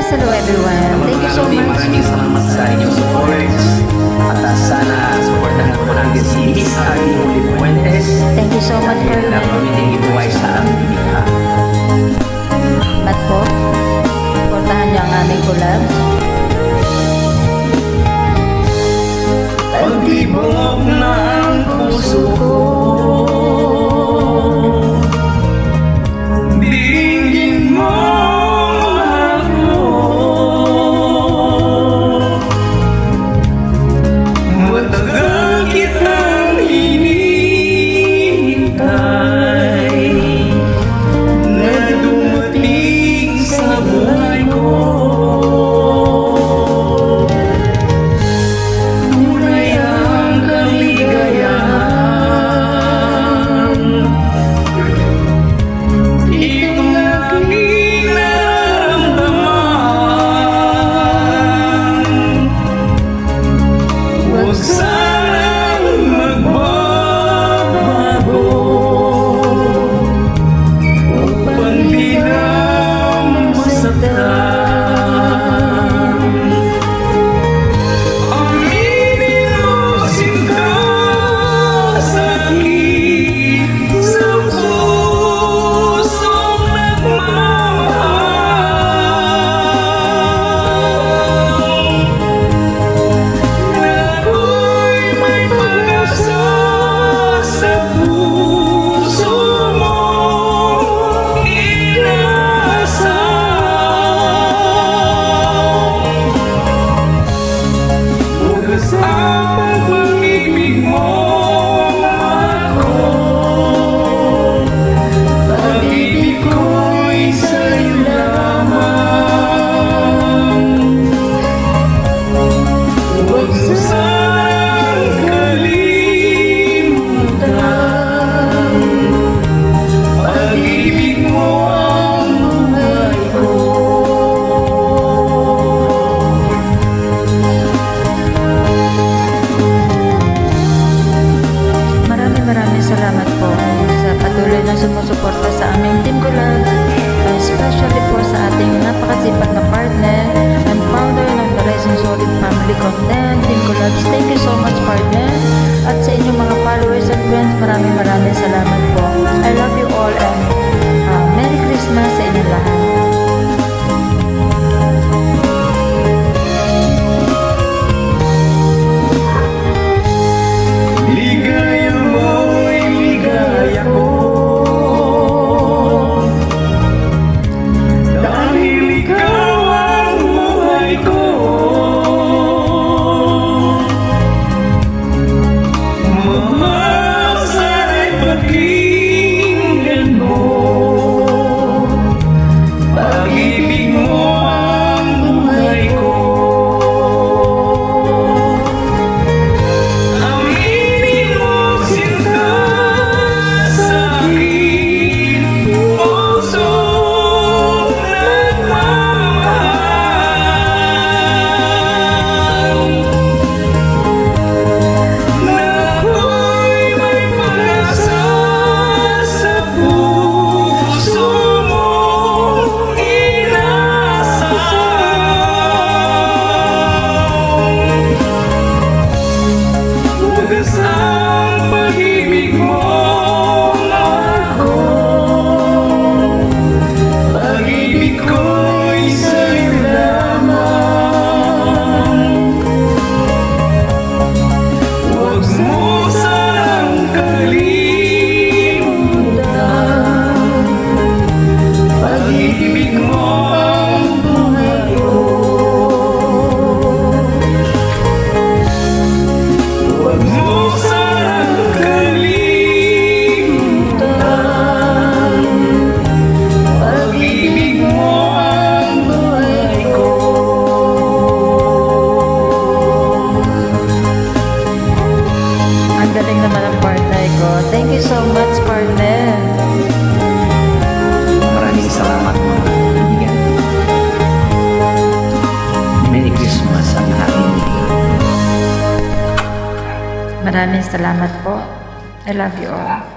Yes, hello everyone. Thank you so much. Maraming salamat sa inyong support. At sana supportan ko lang din si Miss Abby Uli Fuentes. Thank you so much, Na Carmen. pamiling ibuhay sa aming likha. Ba't po? Portahan niyo ang aming collab. Pag-ibog ng puso ko, dinggin mo ako. Matagal kitang hinihintay na dumating sa buhay ko. Salamat po sa patuloy na sumusuporta sa aming Team Collab, especially po sa ating napakasipag na partner and founder ng The Rising Solid Family Content, Team Collab. Thank you so much, partner. At sa inyong mga followers and friends, maraming salamat po. I love you all and Merry Christmas sa inyong lahat. Thank you so much, partner. Maraming salamat mga kaibigan. Merry Christmas ang aking likha. Maraming salamat po. I love you all.